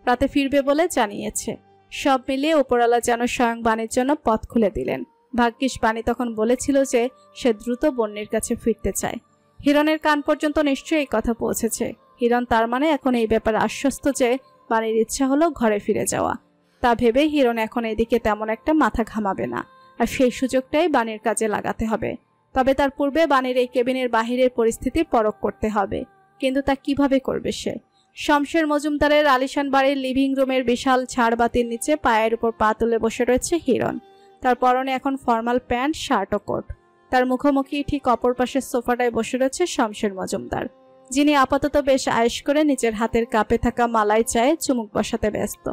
রাতে ফিরবে বলে জানিয়েছে। সব মিলিয়ে উপরওয়ালা যেন স্বয়ং বাণীর জন্য পথ খুলে দিলেন। ভাগ্যিস বাণী তখন বলেছিল যে সে দ্রুত বন্যের কাছে ফিরতে চায়। হিরণের কান পর্যন্ত নিশ্চয়ই এই কথা পৌঁছেছে। হিরণ তার মানে এখন এই ব্যাপারে আশ্বস্ত যে বাণীর ইচ্ছা হলো ঘরে ফিরে যাওয়া। তা ভেবে হিরণ এখন এদিকে তেমন একটা মাথা ঘামাবে না, আর সেই সুযোগটাই বাণীর কাজে লাগাতে হবে। তবে তার পূর্বে বাণীর এই কেবিনের বাহিরের পরিস্থিতি পরখ করতে হবে। কিন্তু তা কিভাবে করবে সে? শমশের মজুমদারের আলিশান বাড়ির লিভিং রুমের বিশাল ঝাড়বাতির নিচে পায়ের উপর পা তুলে বসে রয়েছে হিরণ। তার পরনে এখন ফর্মাল প্যান্ট, শার্ট ও কোট। তার মুখোমুখি ঠিক অপর পাশের সোফাটায় বসে রয়েছে শমশের মজুমদার, যিনি আপাতত বেশ আয়েশ করে নিজের হাতের কাপে থাকা মালাই চায়ে চুমুক বসাতে ব্যস্ত।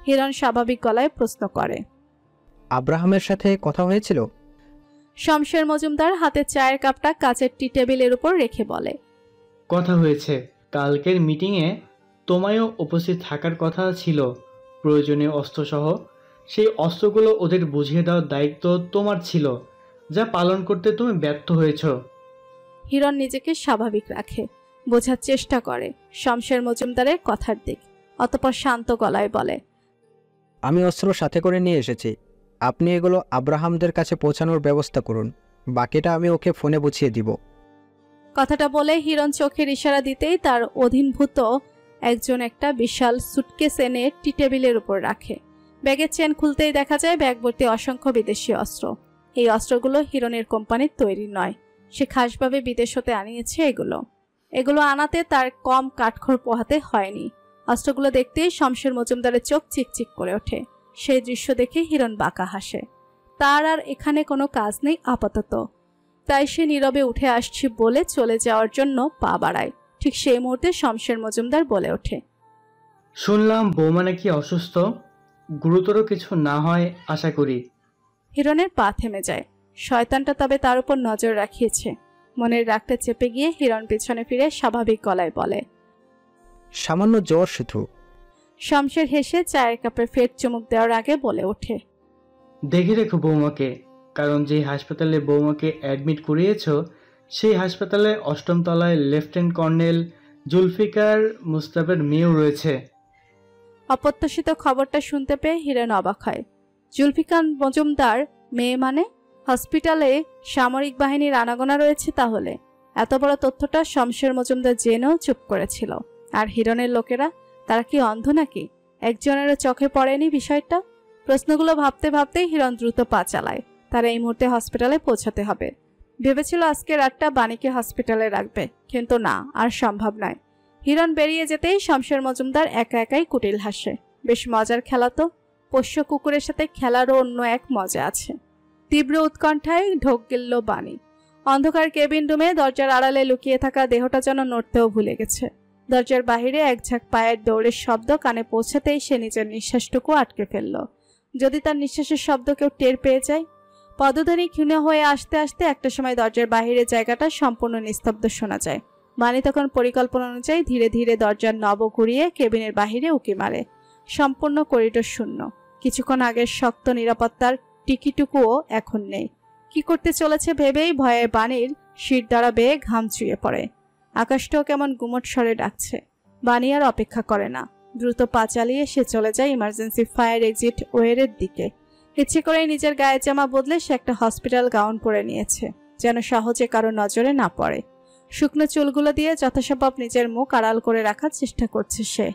হিরণ স্বাভাবিক গলায় প্রশ্ন করে, আব্রাহামের সাথে কথা হয়েছিল? শমশের মজুমদার হাতের চায়ের কাপটা কাচের টি টেবিলের উপর রেখে বলে, কথা হয়েছে। কালকের মিটিংয়ে তোমায়ও উপস্থিত থাকার কথা ছিল, প্রয়োজনীয় অস্ত্রসহ। সেই অস্ত্রগুলো ওদের বুঝিয়ে দেওয়ার দায়িত্ব তোমার ছিল, যা পালন করতে তুমি ব্যর্থ হয়েছ। হিরণ নিজেকে স্বাভাবিক রাখে, বোঝার চেষ্টা করে শমশের মজুমদারের কথার দিক। অতঃপর শান্ত গলায় বলে, আমি অস্ত্র সাথে করে নিয়ে এসেছি। আপনি এগুলো আব্রাহামদের কাছে পৌঁছানোর ব্যবস্থা করুন, বাকিটা আমি ওকে ফোনে বুঝিয়ে দিব। কথাটা বলে হিরণ চোখের ইশারা দিতেই তার অধীনভূত একজন একটা বিশাল সুটকেস এনে টি টেবিলের উপর রাখে। ব্যাগের চেন খুলতেই দেখা যায় ব্যাগ ভর্তি অসংখ্য বিদেশি অস্ত্র। এই অস্ত্রগুলো হিরণের কোম্পানির তৈরি নয়, সে খাসভাবে বিদেশ হতে আনিয়েছে। এগুলো আনাতে তার কম কাঠখড় পোহাতে হয়নি। অস্ত্রগুলো দেখতেই শমশের মজুমদারের চোখ চিকচিক করে ওঠে। সেই দৃশ্য দেখে হিরণ বাঁকা হাসে। তার আর এখানে কোনো কাজ নেই আপাতত, তাই সে নীরবে উঠে আসছি বলে চলে যাওয়ার জন্য পা বাড়ায়। ঠিক সেই মুহূর্তে শমশের মজুমদার বলে ওঠে, শুনলাম বৌমা নাকি অসুস্থ, গুরুতর কিছু না হয় আশা করি। হিরণের পা থেমে যায়। শয়তানটা তবে তার উপর নজর রাখিয়েছে। মনের রাগটা চেপে গিয়ে হিরণ পিছনে ফিরে স্বাভাবিক গলায় বলে, সামান্য জ্বর শুধু। শমশের হেসে চায়ের কাপে ফের চুমুক দেওয়ার আগে বলে ওঠে, দেখে রেখো বৌমাকে, কারণ যে হাসপাতালে বৌমাকে অ্যাডমিট করিয়েছ সেই হাসপাতালে 8ম তলায় লেফটেন্যান্ট কর্নেল জুলফিকার মুস্তাফের মেয়েও রয়েছে। অপ্রত্যাশিত খবরটা শুনতে পেয়ে হিরণ অবাক হয়। জুলফিকার মজুমদার মেয়ে মানে? হসপিটালে সামরিক বাহিনীর আনাগোনা রয়েছে তাহলে? এত বড় তথ্যটা শমশের মজুমদার জেনেও চুপ করেছিল। আর হিরণের লোকেরা, তারা কি অন্ধ নাকি? একজনেরও চোখে পড়েনি বিষয়টা? প্রশ্নগুলো ভাবতে ভাবতেই হিরণ দ্রুত পা চালায়। তার এই মুহূর্তে হসপিটালে পৌঁছাতে হবে। ভেবেছিল আজকে রাতটা বাণীকে হসপিটালে রাখবে, কিন্তু না, আর সম্ভব নয়। হিরণ বেরিয়ে যেতেই শমশের মজুমদার একা একাই কুটিল হাসে। বেশ মজার খেলা তো। পোষ্য কুকুরের সাথে খেলারও অন্য এক মজা আছে। তীব্র উৎকণ্ঠায় ঢোক গেল বাণী। অন্ধকার কেবিন রুমে দরজার আড়ালে লুকিয়ে থাকা দেহটা যেন নড়তেও ভুলে গেছে। দরজার বাহিরে এক ঝাঁক পায়ের দৌড়ের শব্দ কানে পৌঁছাতেই সে নিজের নিঃশ্বাসটুকু আটকে ফেলল। যদি তার নিঃশ্বাসের শব্দ কেউ টের পেয়ে যায়? পদধ্বনি ক্ষীণ হয়ে আসতে আসতে একটা সময় দরজার বাহিরের জায়গাটা সম্পূর্ণ নিস্তব্ধ শোনা যায়। বাণী তখন পরিকল্পনা অনুযায়ী ধীরে ধীরে দরজার নব ঘুরিয়ে কেবিনের বাহিরে উঁকি মারে। সম্পূর্ণ করিডোর শূন্য। কিছুক্ষণ আগের শক্ত নিরাপত্তার টিকিটুকুও এখন নেই। কি করতে চলেছে ভেবেই ভয়ে বাণীর শির দ্বারা বেয়ে ঘাম চুইয়ে পড়ে। আকাশটাও কেমন গুমট স্বরে ডাকছে। বাণী আর অপেক্ষা করে না, দ্রুত পা চালিয়ে সে চলে যায় ইমার্জেন্সি ফায়ার এক্সিট ওয়ের দিকে। ইচ্ছে করেই নিজের গায়ের জামা বদলে সে একটা হসপিটাল গাউন পরে নিয়েছে, যেন সহজে কারো নজরে না পড়ে। শুকনো চুলগুলো দিয়ে যথাসম্ভব নিজের মুখ আড়াল করে রাখার চেষ্টা করছে সে।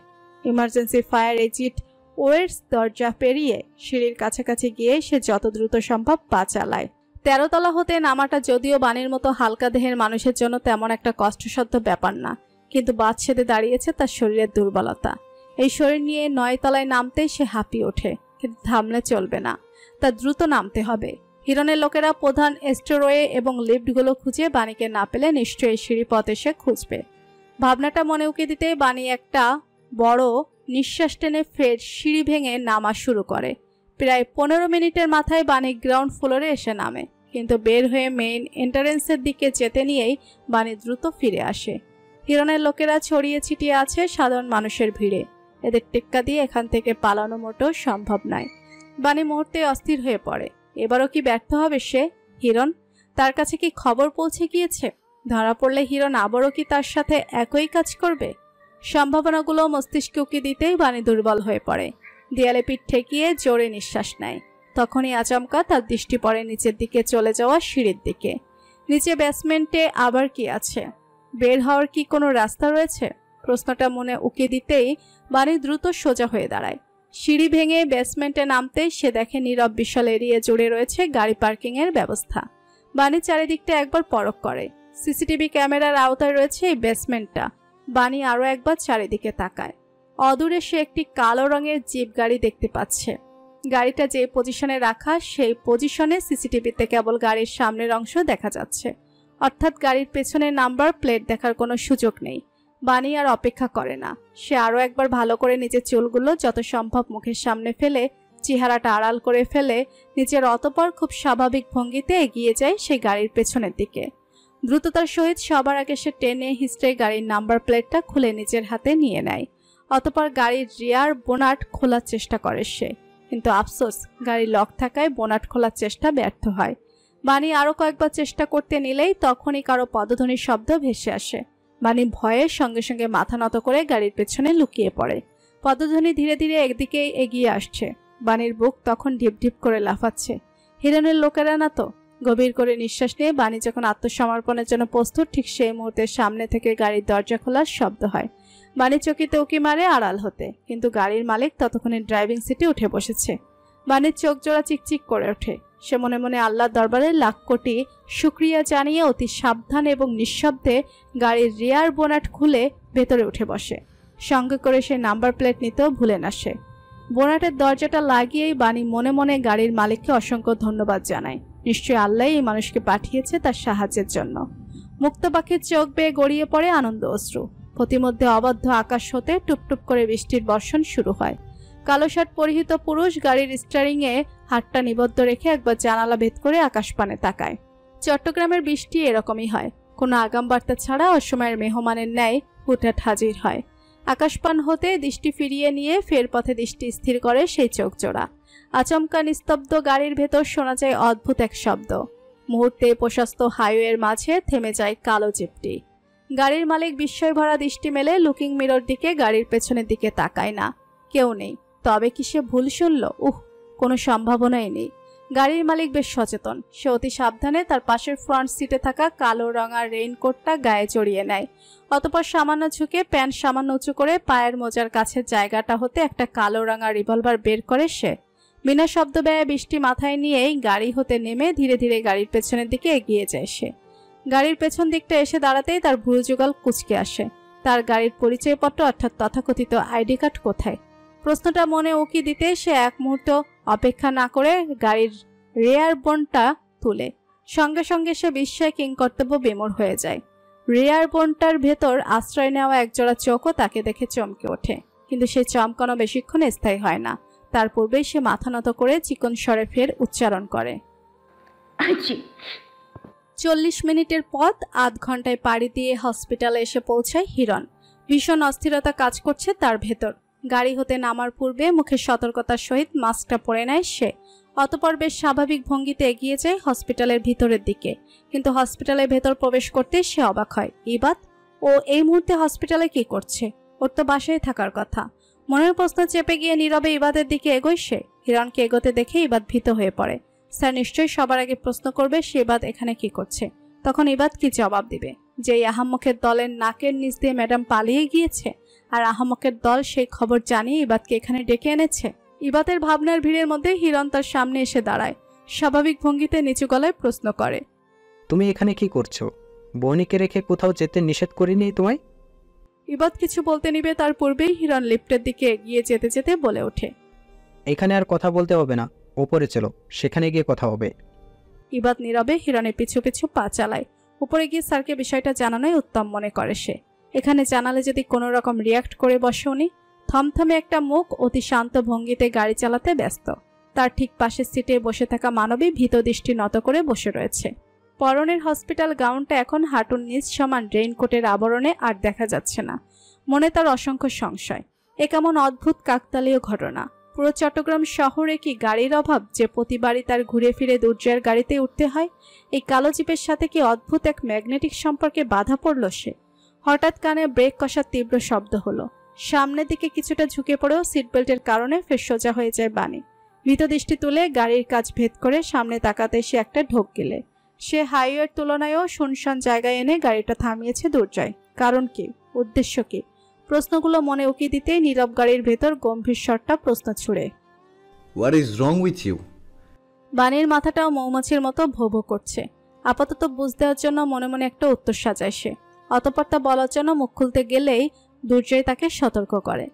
ইমার্জেন্সি ফায়ার এক্সিট ওয়ের দরজা পেরিয়ে সিঁড়ির কাছাকাছি গিয়ে সে যত দ্রুত সম্ভব পা চালায়। 13 তলা হতে নামাটা যদিও বাণীর মতো হালকা দেহের মানুষের জন্য তেমন একটা কষ্টসাধ্য ব্যাপার না, কিন্তু বাদ সেদে দাঁড়িয়েছে তার শরীরের দুর্বলতা। এই শরীর নিয়ে 9 তলায় নামতেই সে হাঁপিয়ে ওঠে, কিন্তু থামলে চলবে না, তার দ্রুত নামতে হবে। হিরণের লোকেরা প্রধান স্টোরওয়ে এবং লিফটগুলো খুঁজে বাণীকে না পেলে নিশ্চয়ই সিঁড়িপথ এসে খুঁজবে। ভাবনাটা মনে উকি দিতে বাণী একটা বড় নিঃশ্বাস টেনে ফের সিঁড়ি ভেঙে নামা শুরু করে। প্রায় 15 মিনিটের মাথায় বাণী গ্রাউন্ড ফ্লোরে এসে নামে, কিন্তু বের হয়ে মেইন এন্ট্রান্সের দিকে যেতে নিয়েই বাণী দ্রুত ফিরে আসে। হিরণের লোকেরা ছড়িয়ে ছিটিয়ে আছে সাধারণ মানুষের ভিড়ে। এদের টেক্কা দিয়ে এখান থেকে পালানো মোটেও সম্ভব নয়। বাণী মুহূর্তে অস্থির হয়ে পড়ে। এবারও কি ব্যর্থ হবে সে? হিরণ, তার কাছে কি খবর পৌঁছে গিয়েছে? ধরা পড়লে হিরণ আবারও কি তার সাথে একই কাজ করবে? সম্ভাবনাগুলো মস্তিষ্কে উকি দিতেই বাণী দুর্বল হয়ে পড়ে। দেয়ালে পিঠ ঠেকিয়ে জোরে নিঃশ্বাস নেয়। তখনই আচমকা তার দৃষ্টি পড়ে নিচের দিকে চলে যাওয়া সিঁড়ির দিকে। নিচে বেসমেন্টে আবার কি আছে? বের হওয়ার কি কোনো রাস্তা রয়েছে? প্রশ্নটা মনে উকি দিতেই বাণী দ্রুত সোজা হয়ে দাঁড়ায়। সিঁড়ি ভেঙে বেসমেন্টে নামতেই সে দেখে নীরব বিশাল এরিয়া জুড়ে রয়েছে গাড়ি পার্কিং এর ব্যবস্থা। বাণী চারিদিকটা একবার পরখ করে। সিসিটিভি ক্যামেরার আওতায় রয়েছে এই বেসমেন্টটা। বাণী আরো একবার চারিদিকে তাকায়। অদূরে সে একটি কালো রঙের জিপ গাড়ি দেখতে পাচ্ছে। গাড়িটা যে পজিশনে রাখা সেই পজিশনে সিসিটিভিতে কেবল গাড়ির সামনের অংশ দেখা যাচ্ছে, অর্থাৎ গাড়ির পেছনের নাম্বার প্লেট দেখার কোনো সুযোগ নেই। বাণী আর অপেক্ষা করে না, সে আরো একবার ভালো করে নিজের চুলগুলো যত সম্ভব মুখের সামনে ফেলে চেহারাটা আড়াল করে ফেলে নিজের অতঃপর খুব স্বাভাবিক ভঙ্গিতে এগিয়ে যায় সেই গাড়ির পেছনের দিকে। দ্রুততার সহিত সবার আগে সে টেনে হিস্ট্রে গাড়ির নাম্বার প্লেটটা খুলে নিজের হাতে নিয়ে নেয়। অতঃপর গাড়ির রিয়ার বোনাট খোলার চেষ্টা করে সে, কিন্তু আফসোস গাড়ি লক থাকায় বোনাট খোলার চেষ্টা ব্যর্থ হয়। বাণী আরো কয়েকবার চেষ্টা করতে নিলেই তখনই কারো পদধ্বনির শব্দ ভেসে আসে। বাণী ভয়ের সঙ্গে সঙ্গে মাথা নত করে গাড়ির পেছনে লুকিয়ে পড়ে। পদধ্বনি ধীরে ধীরে একদিকেই এগিয়ে আসছে। বাণীর বুক তখন ঢিপ ঢিপ করে লাফাচ্ছে। হিরণের লোকেরা না তো? গভীর করে নিঃশ্বাস নিয়ে বাণী যখন আত্মসমর্পণের জন্য প্রস্তুত, ঠিক সেই মুহূর্তে সামনে থেকে গাড়ির দরজা খোলার শব্দ হয়। বাণী চকিতে উকি মারে আড়াল হতে, কিন্তু গাড়ির মালিক ততক্ষণে ড্রাইভিং সিটে উঠে বসেছে। বাণীর চোখ জোড়া চিকচিক করে ওঠে। সে মনে মনে আল্লাহর দরবারে লাখ কোটি শুকরিয়া জানিয়ে অতি সাবধান এবং নিঃশব্দে গাড়ির রিয়ার বোনাট খুলে ভেতরে উঠে বসে। সঙ্গে করে সে নাম্বার প্লেট নিতেও ভুলে না সে। বোনাটের দরজাটা লাগিয়েই বাণী মনে মনে গাড়ির মালিককে অসংখ্য ধন্যবাদ জানায়। নিশ্চয়ই আল্লাহ এই মানুষকে পাঠিয়েছে তার সাহায্যের জন্য। মুক্ত পাখির চোখ বেয়ে গড়িয়ে পড়ে আনন্দ অশ্রু। প্রতিমধ্যে অবাধ্য আকাশ হতে টুপটুপ করে বৃষ্টির বর্ষণ শুরু হয়। কালো শার্ট পরিহিত পুরুষ গাড়ির স্টিয়ারিং এ হাতটা নিবদ্ধ রেখে একবার জানালা ভেদ করে আকাশপানে তাকায়। চট্টগ্রামের বৃষ্টি এরকমই হয়, কোনো আগাম বার্তা ছাড়া অসময়ের মেহমানের ন্যায় হুটহাট হাজির হয়। আকাশপান হতে দৃষ্টি ফিরিয়ে নিয়ে ফের পথে দৃষ্টি স্থির করে সেই চোখ জোড়া। আচমকা নিস্তব্ধ গাড়ির ভেতর শোনা যায় অদ্ভুত এক শব্দ। মুহূর্তে প্রশস্ত হাইওয়ের মাঝে থেমে যায় কালো জিপটি। গাড়ির মালিক বিস্ময় ভরা দৃষ্টি মেলে লুকিং মিরর দিকে গাড়ির পেছনের দিকে তাকায় না। কেউ নেই। তবে কি সে ভুল শুনল? কোনো সম্ভাবনাই নেই। গাড়ির মালিক বেশ সচেতন। সে অতি সাবধানে তার পাশের ফ্রন্ট সিটে থাকা কালো রঙা রেইনকোটটা গায়ে জড়িয়ে নেয়। অতঃপর সামান্য ঝুঁকে প্যান্ট সামান্য উঁচু করে পায়ের মোজার কাছের জায়গাটা হতে একটা কালো রঙা রিভলভার বের করে সে বিনা শব্দ ব্যয়ে বৃষ্টি মাথায় নিয়েই গাড়ি হতে নেমে ধীরে ধীরে গাড়ির পেছনের দিকে এগিয়ে যায় সে। গাড়ির পেছন দিকটা এসে দাঁড়াতেই তার ভুরু যুগল কুঁচকে আসে। তার গাড়ির পরিচয়পত্র অর্থাৎ তথাকথিত আইডি কার্ড কোথায়? প্রশ্নটা মনে উকি দিতে সে এক মুহূর্ত অপেক্ষা না করে গাড়ির রেয়ার বোনটা তুলে। সঙ্গে সঙ্গে সে বিস্ময়ে কিংকর্তব্য বিমূঢ় হয়ে যায়। রেয়ার বোনটার ভেতর আশ্রয় নেওয়া একজোড়া চোখও তাকে দেখে চমকে ওঠে, কিন্তু সে চমকানো বেশিক্ষণ স্থায়ী হয় না। তার পূর্বেই সে মাথা নত করে চিকন স্বরে ফের উচ্চারণ করে, 40 মিনিটের পথ আধ ঘন্টায় পাড়ি দিয়ে হসপিটালে এসে পৌঁছায় হিরণ। ভীষণ অস্থিরতা কাজ করছে তার ভেতর। গাড়ি হতে নামার পূর্বে মুখে সতর্কতার সহিত মাস্কটা পরে নেয় সে। অতঃপর বেশ স্বাভাবিক ভঙ্গিতে এগিয়ে যায় হসপিটালের ভিতরের দিকে। কিন্তু হসপিটালের ভেতর প্রবেশ করতে সে অবাক হয়। ইবাত ও এই মুহূর্তে হসপিটালে কি করছে? ওর তো বাসায় থাকার কথা। মনের প্রশ্ন চেপে গিয়ে নীরবে ইবাদের দিকে এগোয় সে। হিরণকে এগোতে দেখে ইবাদ ভীত হয়ে পড়ে। স্যার নিশ্চয়ই সবার আগে প্রশ্ন করবে সে ইবাদ এখানে কি করছে। তখন ইবাদ কি জবাব দিবে? যে এই আহাম্মকের দলের নাকের নিচ দিয়ে ম্যাডাম পালিয়ে গিয়েছে, আর আহাম্মকের দল সেই খবর জানিয়ে ইবাদকে এখানে ডেকে এনেছে। ইবাদের ভাবনার ভিড়ের মধ্যে হিরণ তার সামনে এসে দাঁড়ায়। স্বাভাবিক ভঙ্গিতে নিচু গলায় প্রশ্ন করে, তুমি এখানে কি করছো? বনিকে রেখে কোথাও যেতে নিষেধ করিনি তোমায়? ইবাদ কিছু বলতে নিবে তার পূর্বেই হিরণ লিফটের দিকে এগিয়ে যেতে যেতে বলে ওঠে, এখানে আর কথা বলতে হবে না, ওপরে চলো, সেখানে গিয়ে কথা হবে। ইবাদ নীরবে হিরণের পিছু পিছু পা চালায়। উপরে গিয়ে স্যারকে বিষয়টা জানানোই উত্তম মনে করে সে। এখানে জানালে যদি কোনো রকম রিয়াক্ট করে বসে উনি। থমথমে একটা মুখ অতি শান্ত ভঙ্গিতে গাড়ি চালাতে ব্যস্ত। তার ঠিক পাশের সিটে বসে থাকা মানবী ভীত দৃষ্টি নত করে বসে রয়েছে। পরনের হসপিটাল গাউনটা এখন হাঁটুর নিচ সমান রেইনকোটের আবরণে আর দেখা যাচ্ছে না। মনে তার অসংখ্য সংশয়। এ কেমন অদ্ভুত কাকতালীয় ঘটনা। পুরো চট্টগ্রাম শহরে কি গাড়ির অভাব যে প্রতিবারই তার ঘুরে ফিরে দুর্জয়ের গাড়িতে উঠতে হয়? এই কালো জিপের সাথে কি অদ্ভুত এক ম্যাগনেটিক সম্পর্কে বাধা পড়ল সে? হঠাৎ কানে ব্রেক কষার তীব্র শব্দ হলো। সামনের দিকে কিছুটা ঝুঁকে পড়েও সিট বেল্টের কারণে ফের সোজা হয়ে যায় বাণী। ভীত দৃষ্টি তুলে গাড়ির কাজ ভেদ করে সামনে তাকাতে সে একটা ঢোক গেলে। সে হাইওয়ের তুলনায়ও শুনশান জায়গায় এনে গাড়িটা থামিয়েছে দুর্জয়। কারণ কি, উদ্দেশ্য কি? প্রশ্নগুলো মনে উকি দিতেই নীরব গাড়ির ভেতর গম্ভীর স্বরটা প্রশ্ন ছুড়ে। What is wrong with you? বাণীর মাথাটাও মৌমাছির মতো ভো ভো করছে। আপাতত বুঝ দেওয়ার জন্য মনে মনে একটা উত্তর সাজায় সে। অতঃপর তা বলার জন্য মুখ খুলতে গেলেই দুর্জয় তাকে সতর্ক করে।